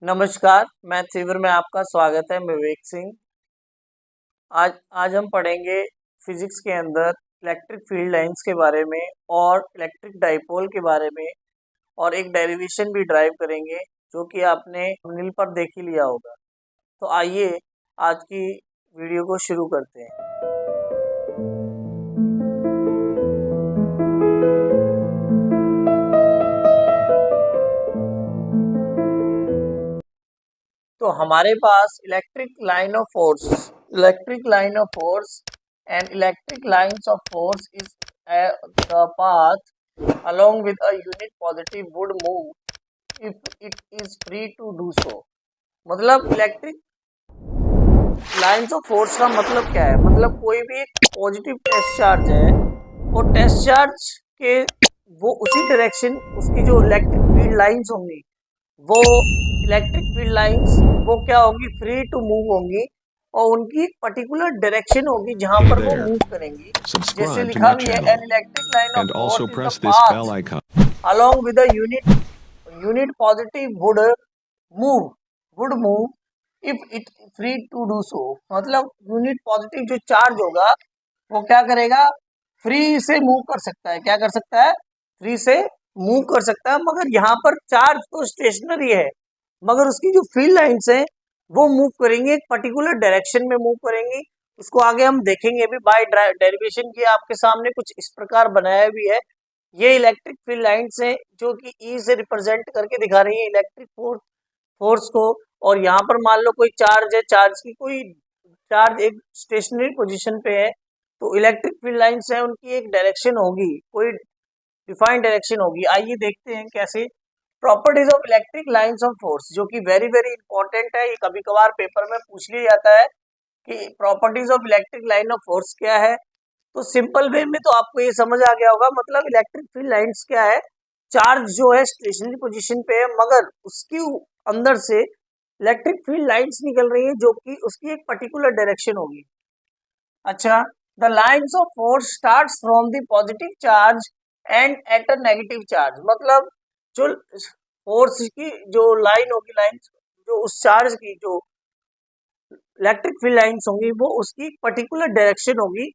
नमस्कार, math fever में आपका स्वागत है। मैं विवेक सिंह। आज आज हम पढ़ेंगे फिजिक्स के अंदर इलेक्ट्रिक फील्ड लाइंस के बारे में और इलेक्ट्रिक डाइपोल के बारे में, और एक डेरिवेशन भी ड्राइव करेंगे जो कि आपने नील पर देख ही लिया होगा। तो आइए आज की वीडियो को शुरू करते हैं। तो हमारे पास electric line of force and electric lines of force is the path along with a unit positive would move if it is free to do so। मतलब इलेक्ट्रिक लाइंस ऑफ फोर्स का मतलब क्या है? मतलब कोई भी एक पॉजिटिव टेस्ट चार्ज है और टेस्ट चार्ज के वो उसी डायरेक्शन, उसकी जो इलेक्ट्रिक फील्ड लाइंस होंगी वो इलेक्ट्रिक फील्ड लाइंस वो क्या होंगी? फ्री टू मूव होंगी और उनकी एक पर्टिकुलर डायरेक्शन होगी जहां पर वो मूव करेंगी। जैसे लिखा भी है, an electric line of force is the path along with a unit positive would move if it free to do so. मतलब यूनिट पॉजिटिव जो चार्ज होगा वो क्या करेगा? फ्री से मूव कर सकता है। क्या कर सकता है? फ्री से मूव कर सकता है। मगर यहाँ पर चार्ज तो स्टेशनरी है, मगर उसकी जो फील्ड लाइंस हैं वो मूव करेंगे, एक पर्टिकुलर डायरेक्शन में मूव करेंगी। उसको आगे हम देखेंगे भी बाय डेरिवेशन की। आपके सामने कुछ इस प्रकार बनाया भी है। ये इलेक्ट्रिक फील्ड लाइंस हैं जो कि ई से रिप्रेजेंट करके दिखा रही है इलेक्ट्रिक फोर्स को। और यहाँ पर मान लो कोई चार्ज है, चार्ज एक स्टेशनरी पोजीशन पे है, तो इलेक्ट्रिक फील्ड लाइंस है, उनकी एक डायरेक्शन होगी, कोई डिफाइंड डायरेक्शन होगी। आइए देखते हैं कैसे। Properties of electric lines of force, जो कि वेरी वेरी इंपॉर्टेंट है, ये कभी कभार पेपर में पूछ लिया जाता है कि properties of electric line of force क्या है। तो सिंपल वे में तो आपको ये समझ आ गया होगा। मतलब इलेक्ट्रिक फील्ड लाइंस क्या है? चार्ज जो है स्टेशनरी पोजीशन पे है, मगर उसकी अंदर से इलेक्ट्रिक फील्ड लाइंस निकल रही है जो कि उसकी एक पर्टिकुलर डायरेक्शन होगी। अच्छा, the lines of force starts from the positive charge and at a negative charge. मतलब जो फोर्स की जो लाइन होगी, लाइंस जो उस चार्ज की जो इलेक्ट्रिक फील्ड लाइंस होंगी वो उसकी पर्टिकुलर डायरेक्शन होगी,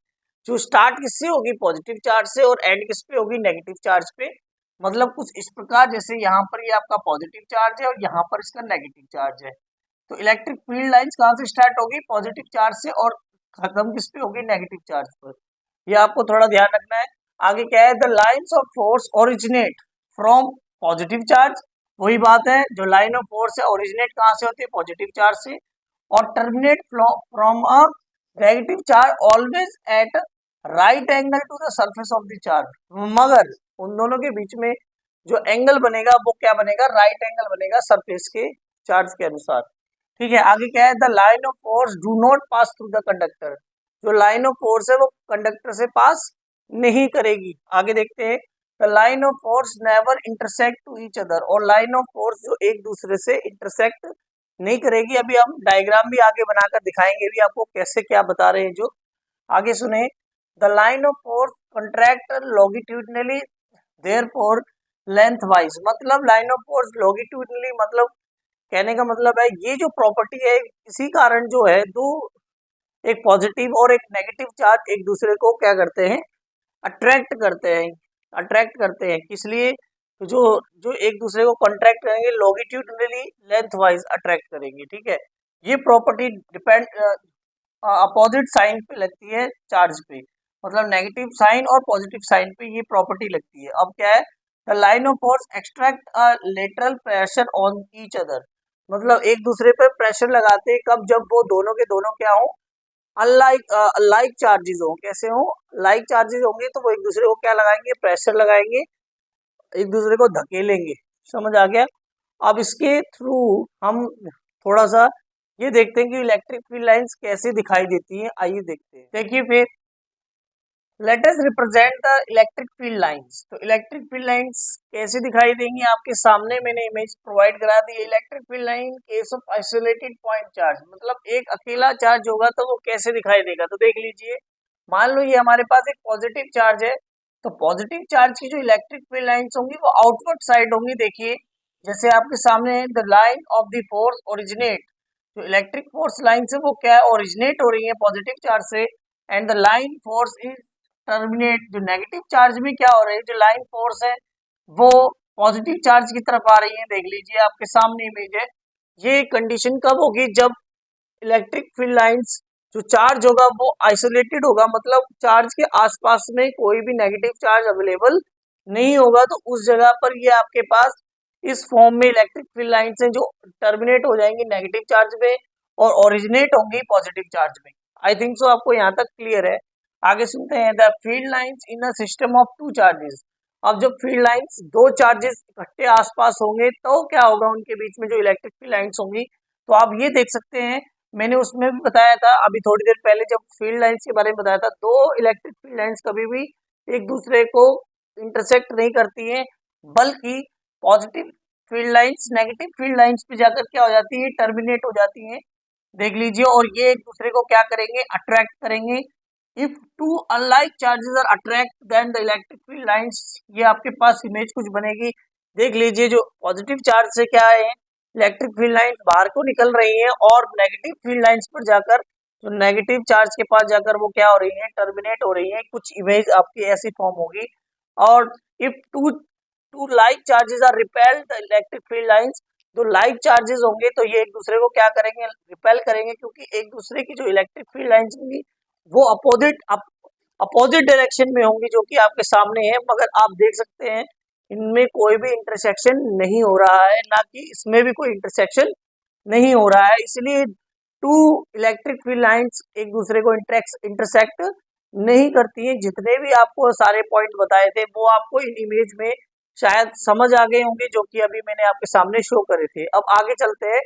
जो स्टार्ट किससे होगी? पॉजिटिव चार्ज से, और एंड किस पे होगी? नेगेटिव चार्ज पे। मतलब कुछ इस प्रकार, जैसे यहाँ पर ये आपका पॉजिटिव चार्ज है और यहाँ पर इसका नेगेटिव चार्ज है। तो इलेक्ट्रिक फील्ड लाइंस कहाँ से स्टार्ट होगी? पॉजिटिव चार्ज से, और खत्म किस पे होगी? नेगेटिव चार्ज पर। ये आपको थोड़ा ध्यान रखना है। आगे क्या है? The lines of force originate from positive charge. वही बात है, जो लाइन ऑफ फोर्स है ओरिजिनेट कहाँ से होती है? पॉजिटिव चार्ज से, और terminate from a negative charge always at right angle to the surface of the charge. मगर उन दोनों के बीच में जो एंगल बनेगा वो क्या बनेगा? राइट एंगल बनेगा सरफेस के चार्ज के अनुसार। ठीक है, आगे क्या है? The line of force do not pass through the conductor. जो लाइन ऑफ फोर्स है वो कंडक्टर से पास नहीं करेगी। आगे देखते हैं, the line of force never intersect to each other. और लाइन ऑफ फोर्स जो एक दूसरे से इंटरसेक्ट नहीं करेगी। अभी हम डायग्राम भी आगे बनाकर दिखाएंगे भी आपको कैसे क्या बता रहे हैं। जो आगे सुने, the line of force contract longitudinally therefore length wise. मतलब लाइन ऑफ फोर्स लॉन्गिट्यूडनली, मतलब कहने का मतलब है ये जो प्रॉपर्टी है, इसी कारण जो है दो, एक पॉजिटिव और एक नेगेटिव चार्ज एक दूसरे को क्या करते हैं? अट्रैक्ट करते हैं। किस लिए? तो जो जो एक दूसरे को कॉन्ट्रैक्ट करेंगे, लॉन्गिट्यूडनली लेंथ वाइज अट्रैक्ट करेंगे। ठीक है, ये प्रॉपर्टी डिपेंड अपोजिट साइन पे लगती है चार्ज पे। मतलब नेगेटिव साइन और पॉजिटिव साइन पे ये प्रॉपर्टी लगती है। अब क्या है? The line of force extract a lateral pressure on each other. मतलब एक दूसरे पर प्रेशर लगाते हैं कब? जब वो दोनों के दोनों क्या हो? अनलाइक चार्जेस हो। कैसे हो? लाइक चार्जेस होंगे तो वो एक दूसरे को क्या लगाएंगे? प्रेशर लगाएंगे, एक दूसरे को धकेलेंगे। समझ आ गया? अब इसके थ्रू हम थोड़ा सा ये देखते हैं कि इलेक्ट्रिक फील्ड लाइंस कैसे दिखाई देती हैं। आइए देखते हैं। देखिए फिर, let us represent the electric field lines. तो इलेक्ट्रिक फील्ड लाइंस कैसे दिखाई देंगी? आपके सामने मैंने इमेज प्रोवाइड करा दी है। Electric field line case of isolated point charge. मतलब एक अकेला चार्ज होगा तो वो कैसे दिखाई देगा? तो देख लीजिए, मान लो ये हमारे पास एक पॉजिटिव चार्ज है, तो पॉजिटिव चार्ज की जो इलेक्ट्रिक फील्ड लाइंस होंगी वो आउटवर्ड साइड होंगी। देखिए, जैसे आपके सामने है the line of the force originate, जो इलेक्ट्रिक फोर्स लाइन से वो क्या है, ओरिजिनेट हो रही है पॉजिटिव चार्ज से, and the line force is terminate, जो नेगेटिव चार्ज में क्या हो रही है, जो लाइन फोर्स है वो पॉजिटिव चार्ज की तरफ आ रही है। देख लीजिए आपके सामने इमेज है। ये कंडीशन कब होगी, जब इलेक्ट्रिक फील्ड लाइंस, जो चार्ज होगा वो आइसोलेटेड होगा, मतलब चार्ज के आसपास में कोई भी नेगेटिव चार्ज अवेलेबल नहीं होगा, तो उस जगह पर ये आपके पास इस फॉर्म में इलेक्ट्रिक फील्ड लाइंस हैं जो टर्मिनेट हो जाएंगी नेगेटिव चार्ज में और ओरिजिनेट होंगी पॉजिटिव चार्ज में। आई थिंक सो आपको यहाँ तक क्लियर है। आगे सुनते हैं, the field lines in a system of two charges. अब जब फील्ड लाइंस दो चार्जेस इकट्ठे आसपास होंगे तो क्या होगा, उनके बीच में जो इलेक्ट्रिक फील्ड लाइंस होंगी, तो आप ये देख सकते हैं, मैंने उसमें भी बताया था अभी थोड़ी देर पहले जब फील्ड लाइंस के बारे में बताया था, दो इलेक्ट्रिक फील्ड लाइंस कभी भी एक दूसरे को इंटरसेक्ट नहीं करती है, बल्कि positive field lines negative field lines पे जाकर क्या हो जाती है, टर्मिनेट हो जाती है। देख लीजिए, और ये एक दूसरे को क्या करेंगे, अट्रैक्ट करेंगे। If two unlike charges are attract then the electric field lines, ये आपके पास इमेज कुछ बनेगी। देख लीजिए, जो पॉजिटिव चार्ज से क्या है, इलेक्ट्रिक फील्ड लाइंस बाहर को निकल रही हैं और नेगेटिव फील्ड लाइंस पर जाकर, जो नेगेटिव चार्ज के पास जाकर वो क्या हो रही है, टर्मिनेट हो रही है। कुछ इमेज आपकी ऐसी फॉर्म होगी। और if two two like charges are repelled the electric field lines, जो लाइक चार्जेस होंगे तो ये एक दूसरे को क्या करेंगे, रिपेल करेंगे, क्योंकि एक दूसरे की जो इलेक्ट्रिक फील्ड लाइंस होंगी वो अपोजिट डायरेक्शन में होंगी, जो कि आपके सामने है। मगर आप देख सकते हैं इनमें कोई भी इंटरसेक्शन नहीं हो रहा है, ना कि इसमें भी कोई इंटरसेक्शन नहीं हो रहा है। इसलिए टू इलेक्ट्रिक फील्ड लाइंस एक दूसरे को इंटरसेक्ट नहीं करती हैं। जितने भी आपको सारे पॉइंट बताए थे वो आपको इन इमेज में शायद समझ आ गए होंगे, जो कि अभी मैंने आपके सामने शो करे थे। अब आगे चलते हैं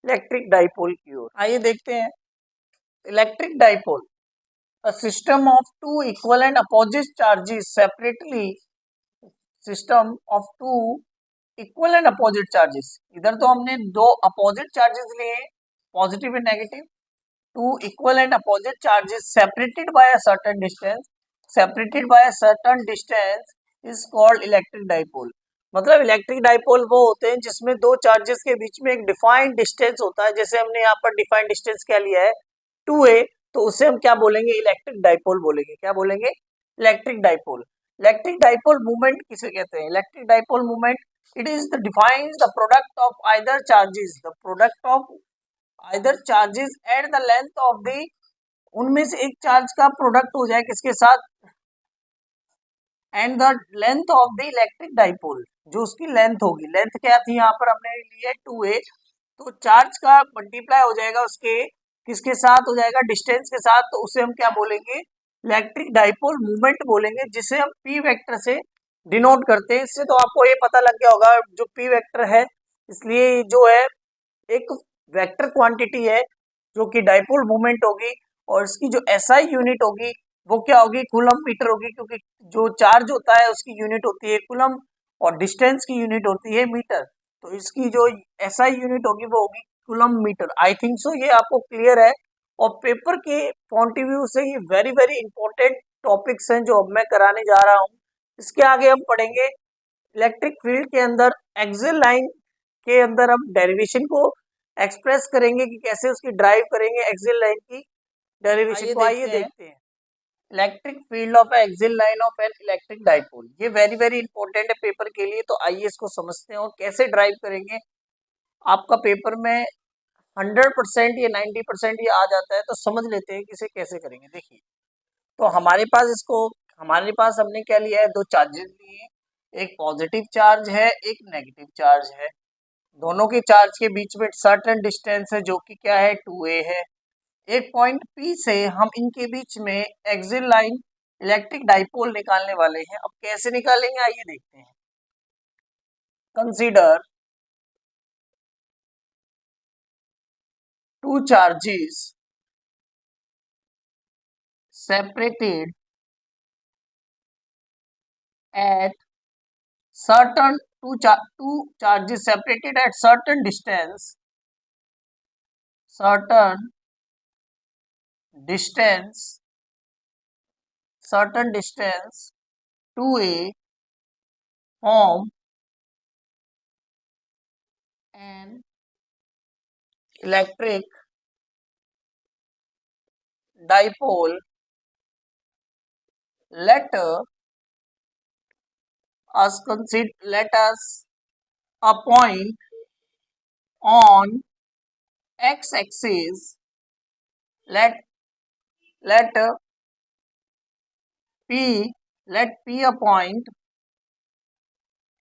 इलेक्ट्रिक डाइपोल की ओर। आइए देखते हैं electric dipole, a system of two equal and opposite charges separately, system of two equal and opposite charges, इधर तो हमने दो अपोजिट चार्जेस लिए, positive and negative, two equal and opposite charges separated by a certain distance, separated by a certain distance is called electric dipole। मतलब electric dipole वो होते हैं जिसमें दो चार्जेस के बीच में एक डिफाइंड डिस्टेंस होता है। जैसे हमने यहाँ पर डिफाइंड डिस्टेंस क्या लिया है, 2a, तो उसे हम क्या बोलेंगे, इलेक्ट्रिक डाइपोल बोलेंगे। क्या बोलेंगे, electric dipole. Electric dipole movement किसे कहते हैं, electric dipole movement, it is the defines the product of either charges, the product of either charges at the length of the, उनमें से एक चार्ज का प्रोडक्ट हो जाए किसके साथ, and the length of the electric dipole, जो उसकी लेंथ होगी। लेंथ क्या थी यहाँ पर हमने ली है 2a, तो चार्ज का मल्टीप्लाई हो जाएगा उसके किसके साथ हो जाएगा, डिस्टेंस के साथ, तो उसे हम क्या बोलेंगे, इलेक्ट्रिक डाइपोल मूवमेंट बोलेंगे, जिसे हम p वेक्टर से डिनोट करते हैं। इससे तो आपको ये पता लग गया होगा जो p वेक्टर है, इसलिए जो है एक वेक्टर क्वांटिटी है जो कि डाइपोल मूवमेंट होगी, और इसकी जो एसआई यूनिट होगी वो क्या होगी, कूलम मीटर होगी, क्योंकि जो चार्ज होता है उसकी यूनिट होती है कूलम और डिस्टेंस की यूनिट होती है मीटर, तो इसकी जो एसआई यूनिट होगी वो होगी coulomb metre. I think so ये आपको क्लियर है। और पेपर के पॉइंट ऑफ व्यू से ये वेरी वेरी इंपॉर्टेंट टॉपिक्स हैं जो अब मैं कराने जा रहा हूँ। इसके आगे हम पढ़ेंगे इलेक्ट्रिक फील्ड के अंदर एक्सियल लाइन के अंदर हम डेरिवेशन को एक्सप्रेस करेंगे कि कैसे उसकी ड्राइव करेंगे एक्सियल लाइन की डेरिवेशन को। आइए देखते हैं electric field of axial line of an electric dipole. ये वेरी वेरी इंपॉर्टेंट है पेपर के लिए, तो आइए इसको समझते हैं और कैसे ड्राइव करेंगे। आपका पेपर में 100% या 90% ये आ जाता है, तो समझ लेते हैं कि इसे कैसे करेंगे। देखिए, तो हमारे पास हमने क्या लिया है, दो चार्जेस लिए, एक पॉजिटिव चार्ज है एक नेगेटिव चार्ज है। दोनों के चार्ज के बीच में सर्टेन डिस्टेंस है जो कि क्या है, 2a है। एक पॉइंट P से हम इनके बीच में एक्सियल लाइन इलेक्ट्रिक डाइपोल निकालने वाले हैं। अब कैसे निकालेंगे आइए देखते हैं। Consider two charges separated at two charges separated at certain distance certain distance 2a form an electric dipole, let let us a point on x-axis. Let p let p a point.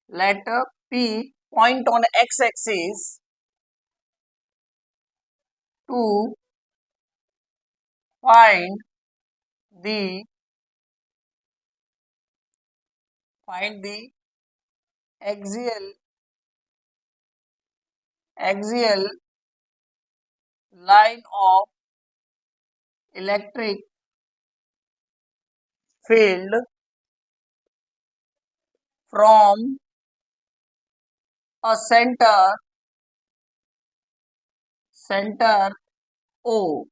Let p point on x-axis to find the axial line of electric field from a center O.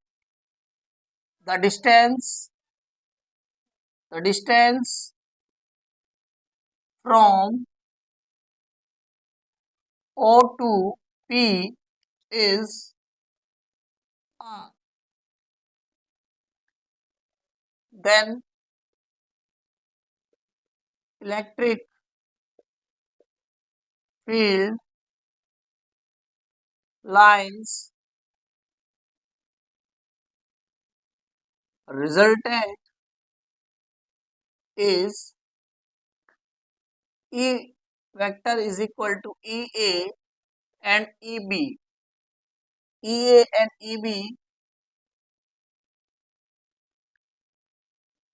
The distance from O to P is R. Then electric field lines resultant is E vector is equal to EA and EB. EA and EB,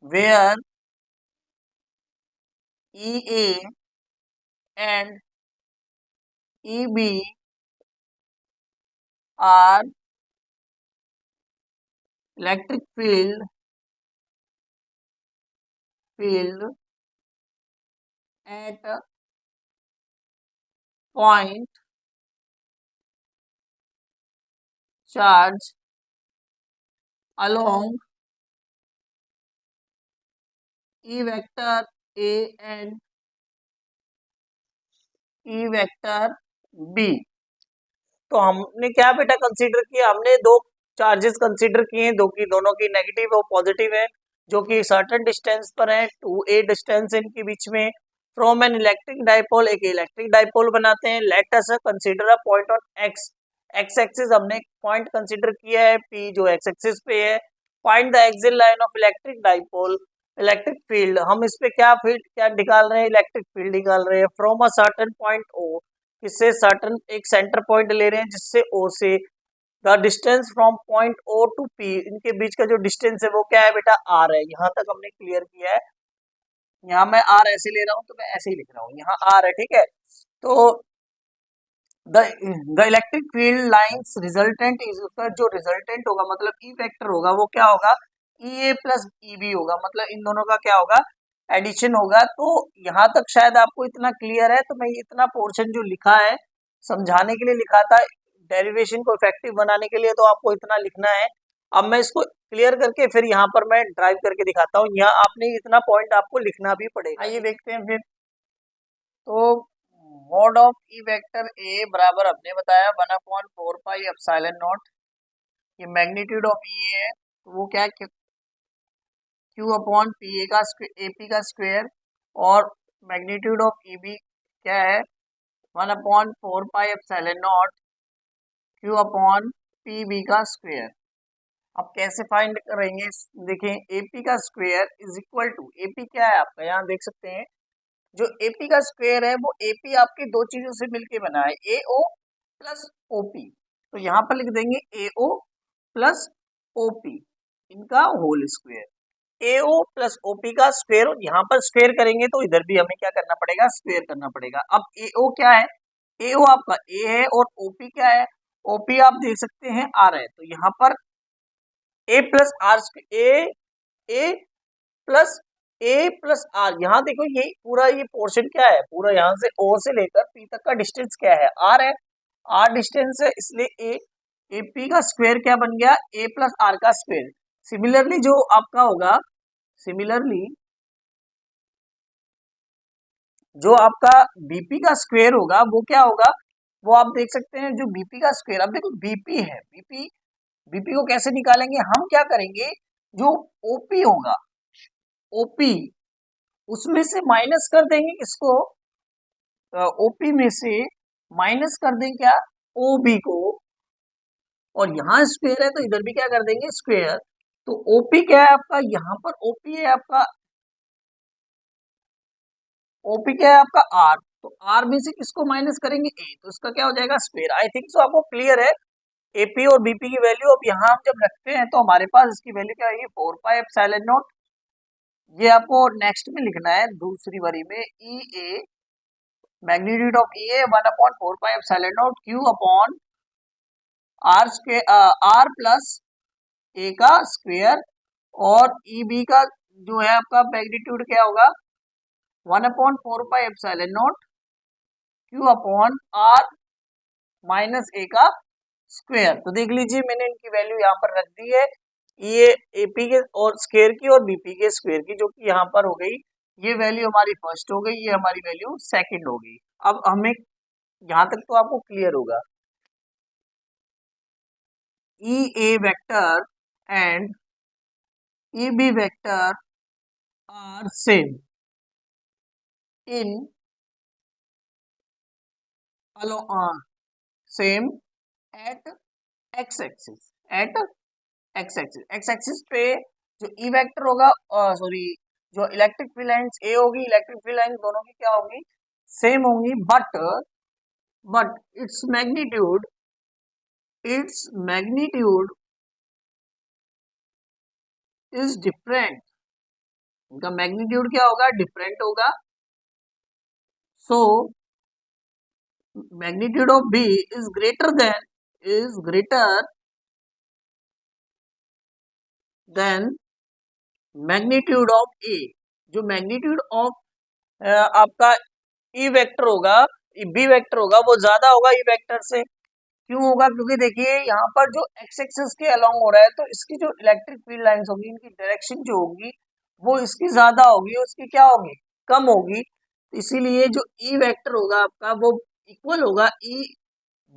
where EA and EB are electric field at point charge along E vector A and E vector B. तो हमने क्या बेटा consider किया, हमने दो charges consider किए हैं, दो की दोनों की नेगेटिव और पॉजिटिव है, जो कि सर्टेन डिस्टेंस पर है, 2a डिस्टेंस इनके बीच में। फ्रॉम एन इलेक्ट्रिक डाइपोल, एक इलेक्ट्रिक डाइपोल बनाते हैं। Let us consider a point on x axis, हमने एक पॉइंट कंसीडर किया है p जो एक्स एक्सिस पे है। Find the axial line of electric dipole, electric field, हम इस पे क्या फील्ड क्या निकाल रहे हैं, इलेक्ट्रिक फील्ड निकाल रहे हैं from a certain point O, इससे सर्टन एक सेंटर पॉइंट ले रहे हैं जिससे O से the distance from point O to P, इनके बीच का जो डिस्टेंस है वो क्या है बेटा R है। यहाँ तक हमने क्लियर किया है। यहाँ मैं R ऐसे ले रहा हूँ तो मैं ऐसे ही लिख रहा हूँ, यहाँ R है, ठीक है। तो the electric field lines resultant is, उसका जो रिजल्टेंट होगा मतलब ई वेक्टर होगा वो क्या होगा, ई ए प्लस ई बी होगा, मतलब इन दोनों का क्या होगा, एडिशन होगा। तो यहाँ तक शायद आपको इतना क्लियर है। तो मैं इतना पोर्शन जो लिखा है समझाने के लिए लिखा था, डेरिवेशन को इफेक्टिव बनाने के लिए, तो आपको इतना लिखना है। अब मैं इसको क्लियर करके फिर यहाँ पर मैं ड्राइव करके दिखाता हूँ। यहाँ आपने इतना पॉइंट आपको लिखना भी पड़ेगा। आइए देखते हैं फिर। तो mod of E vector A बराबर हमने बताया 1/4 पाई एप्सिलॉन नॉट, ये मैग्नीट्यूड ऑफ ई है, तो वो क्या है क्यू अपॉन पी ए का एपी का स्क्वायर, और मैग्नीट्यूड ऑफ ई बी क्या है 1/4 pi epsilon naught Q upon P B का स्क्वायर। अब कैसे फाइंड करेंगे, देखें एपी का square is equal to, AP क्या है आपका यहाँ देख सकते हैं, जो एपी का स्क्वायर है वो एपी आपके दो चीजों से मिलके बना है, एओ प्लस ओपी। तो यहाँ पर लिख देंगे एओ प्लस ओपी, इनका होल स्क्वायर, एओ प्लस ओपी का स्क्वायर। यहाँ पर स्क्वायर करेंगे तो इधर भी हमें क्या करना पड़ेगा, स्क्वायर करना पड़ेगा। अब एओ क्या है, एओ आपका ए है, और ओपी क्या है, ओपी आप देख सकते हैं आर है। तो यहाँ पर A plus R, A plus R, यहाँ देखो ये पूरा ये पोर्शन क्या है, पूरा यहाँ से ओ से लेकर पी तक का डिस्टेंस क्या है, आर है, आर डिस्टेंस है, इसलिए ए पी का स्क्वायर क्या बन गया, ए प्लस आर का स्क्वायर। सिमिलरली जो आपका होगा, सिमिलरली जो आपका बीपी का स्क्वायर होगा वो क्या होगा, वो आप देख सकते हैं जो बीपी का स्क्वायर, अब देखो बीपी है, बीपी को कैसे निकालेंगे, हम क्या करेंगे, जो ओपी होगा, ओपी उसमें से माइनस कर देंगे किसको, ओपी में से माइनस कर दें क्या, ओबी को, और यहाँ स्क्वायर है तो इधर भी क्या कर देंगे स्क्वायर। तो ओपी क्या है आपका, यहाँ पर ओपी है आपका, ओपी क्या है आपका आर, तो आर में से किसको माइनस करेंगे ए, तो इसका क्या हो जाएगा स्क्वायर। आई थिंक सो आपको क्लियर है एपी और बीपी की वैल्यू। अब यहाँ हम जब रखते हैं तो हमारे पास इसकी वैल्यू क्या आएगी, 4 पाई एप्सिलॉन नॉट, ये आपको नेक्स्ट में लिखना है दूसरी बारी में, E A magnitude of E A 1/4 pi epsilon naught Q upon R square, R plus ए का स्क्वायर, और ई बी का जो है आपका मैग्नीट्यूड क्या होगा 1/4 pi epsilon naught Q upon are minus ए का स्क्वायर। तो देख लीजिए मैंने इनकी वैल्यू यहाँ पर रख दी है, ये एपी के और स्क्वायर की और बीपी के स्क्वायर की, जो कि यहाँ पर हो गई, ये वैल्यू हमारी फर्स्ट हो गई, ये हमारी वैल्यू सेकंड हो गई। अब हमें यहाँ तक तो आपको क्लियर होगा, E A vector and E B vector are same in same at X axis, at X axis, X axis पे जो ई वेक्टर होगा, सॉरी जो इलेक्ट्रिक फील्ड लाइंस ए होगी, इलेक्ट्रिक फील्ड लाइंस दोनों की क्या होगी, सेम होंगी, but its magnitude is different, इनका मैग्नीट्यूड क्या होगा, डिफरेंट होगा। So magnitude of B is greater than magnitude of A, जो मैग्नीट्यूड ऑफ आपका ई वेक्टर होगा, बी वेक्टर होगा, वो ज्यादा होगा ई वेक्टर से। क्यों होगा, क्योंकि देखिए यहाँ पर जो एक्स एक्सिस के अलोंग हो रहा है, तो इसकी जो इलेक्ट्रिक फील्ड लाइंस होगी, इनकी डायरेक्शन जो होगी वो इसकी ज्यादा होगी, उसकी क्या होगी, कम होगी। तो इसीलिए जो ई वेक्टर होगा आपका वो इक्वल होगा ई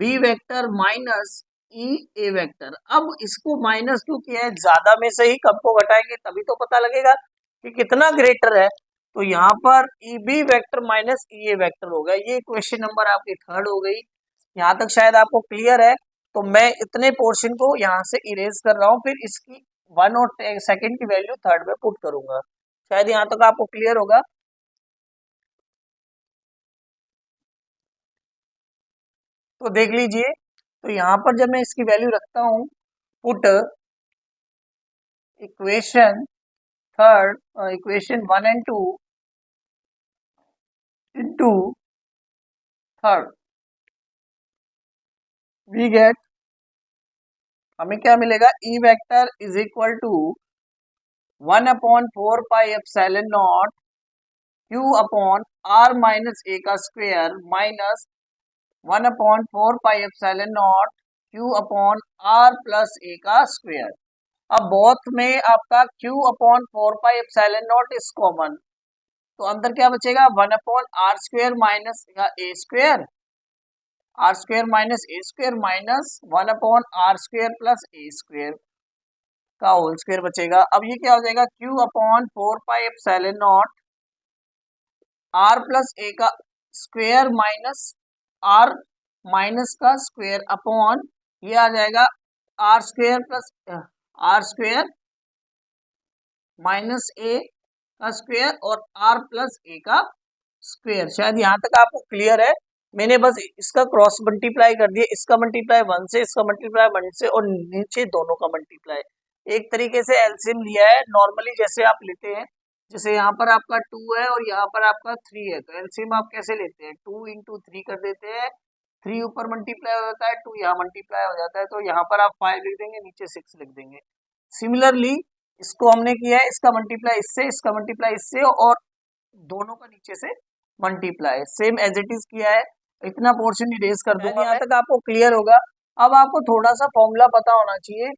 B vector minus E A vector. अब इसको माइनस क्यों किया है, ज्यादा में से ही कम को घटाएंगे तभी तो पता लगेगा कि कितना ग्रेटर है। तो यहाँ पर ई B vector minus E A vector होगा, ये क्वेश्चन नंबर आपकी थर्ड हो गई। यहाँ तक शायद आपको क्लियर है, तो मैं इतने पोर्शन को यहाँ से इरेज कर रहा हूँ, फिर इसकी 1 और सेकंड की वैल्यू थर्ड में पुट करूंगा। शायद यहाँ तक आपको क्लियर होगा। तो देख लीजिए, तो यहाँ पर जब मैं इसकी वैल्यू रखता हूँ, put equation third, equation 1 and 2 into third, we get, हमें क्या मिलेगा, E vector is equal to 1/4 pi epsilon naught Q upon are minus ए का square minus 1/4 pi epsilon naught Q upon r plus ए का square. अब both में आपका q upon 4 pi epsilon naught is common, तो अंदर क्या बचेगा, 1/r² minus a square, r square minus a square minus 1/r² plus a square का whole square बचेगा। अब ये क्या हो जाएगा, q upon 4 pi epsilon naught r plus ए का स्क्वायर माइनस आर माइनस का स्क्वायर अपॉन, ये आ जाएगा r square plus r square minus ए का स्क्वायर और आर प्लस ए का स्क्वायर। शायद यहाँ तक आपको क्लियर है। मैंने बस इसका क्रॉस मल्टीप्लाई कर दिया, इसका मल्टीप्लाई 1 से, इसका मल्टीप्लाई 1 से, और नीचे दोनों का मल्टीप्लाई। एक तरीके से एलसीएम लिया है नॉर्मली जैसे आप लेते हैं, जैसे यहाँ पर आपका 2 है और यहाँ पर आपका 3 है, तो एलसीएम आप कैसे लेते हैं, 2 into 3 कर देते हैं, 3 ऊपर मल्टीप्लाई हो जाता है, 2 यहाँ मल्टीप्लाई हो जाता है, तो यहाँ पर आप 5 लिख देंगे, नीचे 6 लिख देंगे। सिमिलरली इसको हमने किया है, इसका मल्टीप्लाई इससे, इसका मल्टीप्लाई इससे, और दोनों का नीचे से multiply same as it is किया है। इतना पोर्शन इरेज कर दूंगा। यहाँ तक आपको क्लियर होगा। अब आपको थोड़ा सा फॉर्मूला पता होना चाहिए,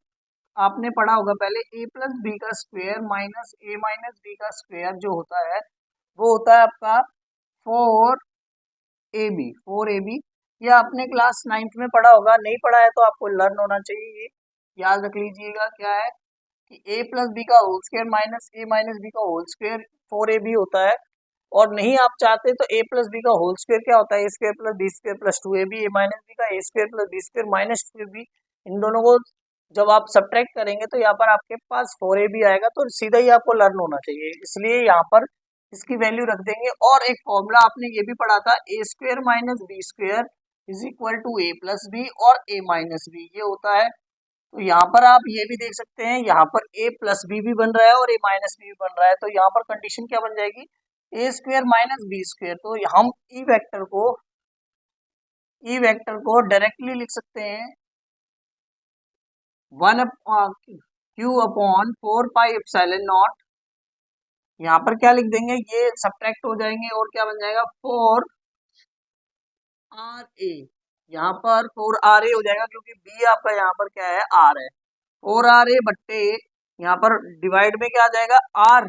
आपने पढ़ा होगा पहले, a प्लस बी का square minus a minus b का स्क्वायर जो होता है वो होता है आपका 4ab, 4ab। ये आपने क्लास 9th में पढ़ा होगा, नहीं पढ़ा है तो आपको लर्न होना चाहिए। ये याद रख लीजिएगा क्या है कि a प्लस बी का whole square minus a minus b का होल स्क्वायर 4ab होता है। और नहीं आप चाहते तो a प्लस बी का होल स्क्वायर क्या होता है, a square plus b square plus 2ab, a minus b का a square plus b square minus 2ab। इन दोनों को जब आप सब्ट्रैक्ट करेंगे तो यहाँ पर आपके पास 4ab आएगा, तो सीधा ही आपको लर्न होना चाहिए, इसलिए यहाँ पर इसकी वैल्यू रख देंगे। और एक फॉर्मूला आपने ये भी पढ़ा था, a square minus b square is equal to a plus b और ए माइनस बी, ये होता है। तो यहाँ पर आप ये भी देख सकते हैं, यहाँ पर a प्लस बी भी बन रहा है और a माइनस बी भी बन रहा है, तो यहाँ पर कंडीशन क्या बन जाएगी, ए स्क्वायर माइनस बी स्क्वायर। तो हम ई वेक्टर को डायरेक्टली लिख सकते हैं 1 Q upon 4 pi epsilon not. यहाँ पर क्या लिख देंगे, ये सब्ट्रैक्ट हो जाएंगे और क्या बन जाएगा 4 आर ए। यहाँ पर 4 आर ए हो जाएगा क्योंकि बी आपका यहाँ पर क्या है आर है। 4 आर ए बट्टे यहाँ पर डिवाइड में क्या आ जाएगा R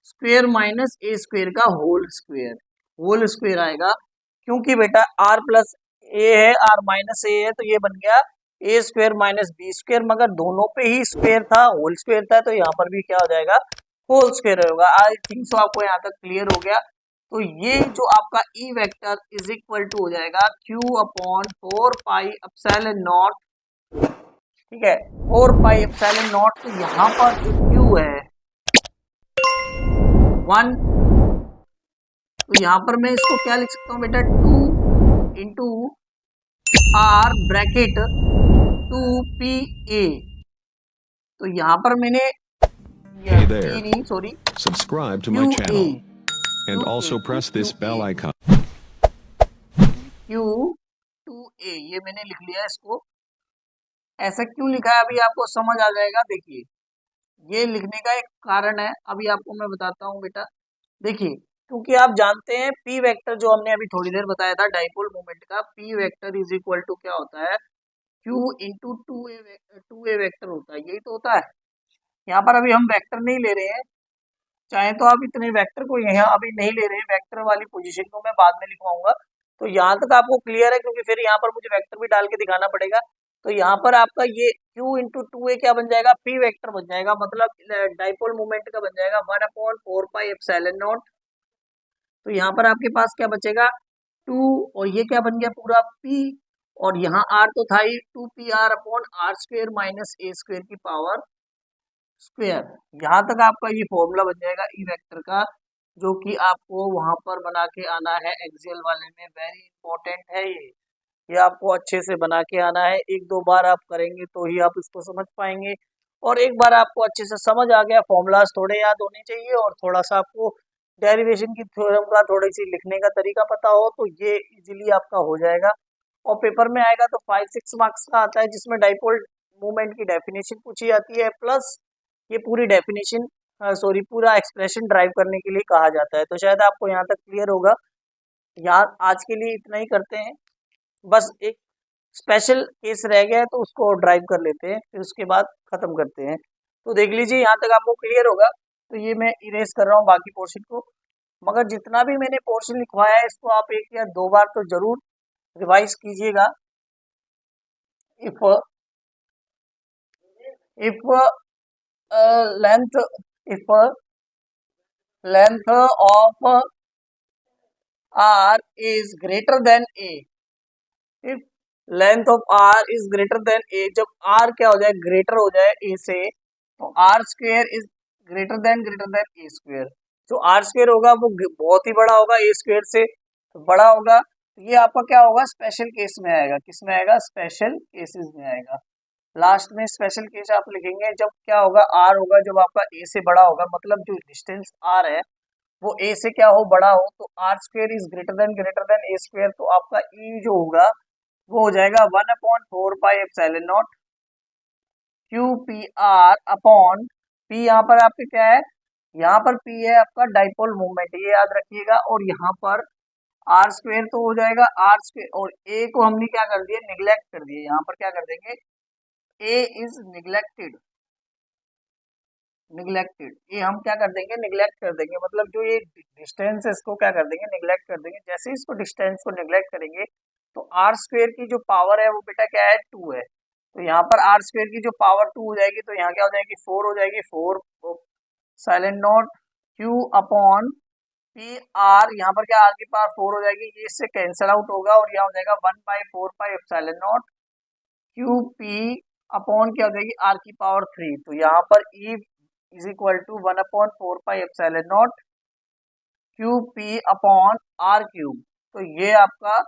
square minus A square का होल स्क्वेयर आएगा, क्योंकि बेटा आर प्लस ए है आर माइनस ए है, तो ये बन गया ए स्क्वेयर माइनस बी स्क्वेयर, मगर दोनों पे ही स्क्वेयर था, होल स्क्वेयर था, तो यहाँ पर भी क्या हो जाएगा होल स्क्वेयर होगा। आई थिंक सो आपको यहाँ तक क्लियर हो गया। तो ये जो आपका E vector is equal to हो जाएगा Q upon 4 pi epsilon naught, ठीक है 4 पाई एप्सिलॉन नॉट। तो यहाँ पर जो क्यू है 1, तो यहाँ पर मैं इसको क्या लिख सकता हूँ बेटा 2 इंटू आर ब्रैकेट 2pa। तो यहाँ पर मैंने Hey there. नहीं sorry Subscribe to my channel and also press this bell icon. Q2a ये मैंने लिख लिया इसको। ऐसा क्यों लिखा है अभी आपको समझ आ जाएगा। देखिए ये लिखने का एक कारण है, अभी आपको मैं बताता हूँ बेटा। देखिए क्योंकि आप जानते हैं p वेक्टर जो हमने अभी थोड़ी देर बताया था डाइपोल मोमेंट का, p vector is equal to क्या होता है q इंटू 2a वेक्टर होता है, यही तो होता है। यहाँ पर अभी हम वेक्टर नहीं ले रहे हैं, चाहे तो आप इतने वेक्टर को यहाँ अभी नहीं ले रहे हैं, वेक्टर वाली पोजीशन को मैं बाद में लिखवाऊंगा। तो यहाँ तक आपको क्लियर है, क्योंकि फिर यहाँ पर मुझे वेक्टर भी डाल के दिखाना पड़ेगा। तो यहाँ पर आपका ये q इंटू 2a क्या बन जाएगा p वेक्टर बन जाएगा, मतलब डाइपोल मोमेंट का बन जाएगा 1 अपॉन 4 पाई एप्सिलॉन नॉट। तो यहाँ पर आपके पास क्या बचेगा 2 और ये क्या बन गया पूरा p, और यहाँ r तो था ही 2pr upon R square minus A square की पावर स्क्वेयर। यहाँ तक आपका ये फॉर्मूला बन जाएगा ई वेक्टर का, जो कि आपको वहां पर बना के आना है एक्सेल वाले में, वेरी इंपॉर्टेंट है ये आपको अच्छे से बना के आना है। एक दो बार आप करेंगे तो ही आप इसको समझ पाएंगे, और एक बार आपको अच्छे से समझ आ गया, फॉर्मूलाज थोड़े याद होने चाहिए और थोड़ा सा आपको डेरिवेशन की थ्योरम का थोड़ी सी लिखने का तरीका पता हो, तो ये इजीली आपका हो जाएगा। और पेपर में आएगा तो 5-6 मार्क्स का आता है, जिसमें डाइपोल मूवमेंट की डेफिनेशन पूछी जाती है, प्लस ये पूरी डेफिनेशन सॉरी पूरा एक्सप्रेशन ड्राइव करने के लिए कहा जाता है। तो शायद आपको यहाँ तक क्लियर होगा। यहाँ आज के लिए इतना ही करते हैं, बस एक स्पेशल केस रह गया है तो उसको ड्राइव कर लेते हैं, फिर उसके बाद खत्म करते हैं। तो देख लीजिए यहाँ तक आपको क्लियर होगा। तो ये मैं इरेज कर रहा हूँ बाकी पोर्शन को, मगर जितना भी मैंने पोर्शन लिखवाया है इसको आप 1 या 2 बार तो जरूर रिवाइज कीजिएगा। If length if length of r is greater than a, if length of r is greater than a, जब r क्या हो जाए ग्रेटर हो जाए a से, तो r square is greater then a square. जो r स्क्वेयर होगा वो बहुत ही बड़ा होगा a स्क्वेयर से, तो बड़ा होगा। ये आपका क्या होगा स्पेशल केस में आएगा, किस में आएगा स्पेशल केसेस में आएगा। लास्ट में स्पेशल केस आप लिखेंगे जब क्या होगा r होगा जब आपका a से बड़ा होगा, मतलब जो डिस्टेंस r है वो a से क्या हो बड़ा हो, तो r square is greater then a square. तो आपका e जो होगा वो हो जाएगा 1 upon 4 pi epsilon naught Q P R upon p, यहाँ पर आपके क्या है यहाँ पर p है आपका डाइपोल मोमेंट, ये याद रखिएगा। और यहाँ पर आर स्क्वेयर तो हो जाएगा आर स्क्वेयर, और a को हमने क्या कर दिया निग्लेक्ट कर दिया, यहाँ पर क्या कर देंगे a इज निग्लेक्टेड, निग्लेक्टेड, ये हम क्या कर देंगे, निग्लेक्ट कर देंगे, मतलब जो ये डिस्टेंस है इसको क्या कर देंगे, निग्लेक्ट कर देंगे। जैसे ही इसको डिस्टेंस को निग्लेक्ट करेंगे तो आर स्क्वेयर की जो पावर है वो बेटा क्या है, 2 है। तो यहाँ पर आर स्क्वेयर की जो पावर 2 हो जाएगी तो यहाँ क्या हो जाएगी, 4 हो जाएगी, 4 silent note Q upon P R, यहाँ पर क्या आर की पावर 4 हो जाएगी, ये इससे कैंसिल आउट होगा और यहाँ हो जाएगा 1/4 pi epsilon naught Q P upon क्या हो जाएगी, आर की पावर 3। तो यहाँ पर E is equal to 1/4 pi epsilon naught Q P upon R cube. तो ये आपका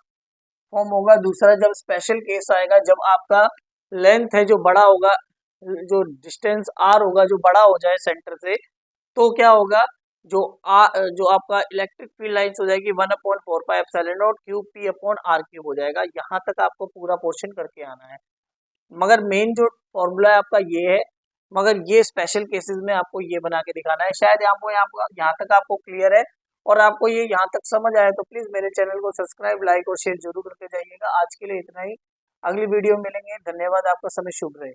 फॉर्म होगा। दूसरा जब स्पेशल केस आएगा, जब आपका लेंथ है जो बड़ा होगा, जो डिस्टेंस आर होगा जो बड़ा हो जाए सेंटर से, तो क्या होगा, जो आपका इलेक्ट्रिक फील्ड लाइंस हो जाएगी 1/4 pi epsilon naught cube P upon R cube हो जाएगा। यहाँ तक आपको पूरा पोर्शन करके आना है, मगर मेन जो फॉर्मूला है आपका ये है, मगर ये स्पेशल केसेस में आपको ये बना के दिखाना है। शायद यहाँ तक आपको क्लियर है और आपको ये यहाँ तक समझ आया तो प्लीज मेरे चैनल को सब्सक्राइब, लाइक और शेयर जरूर करके जाइएगा। आज के लिए इतना ही, अगली वीडियो में मिलेंगे। धन्यवाद, आपका समय शुभ रहे।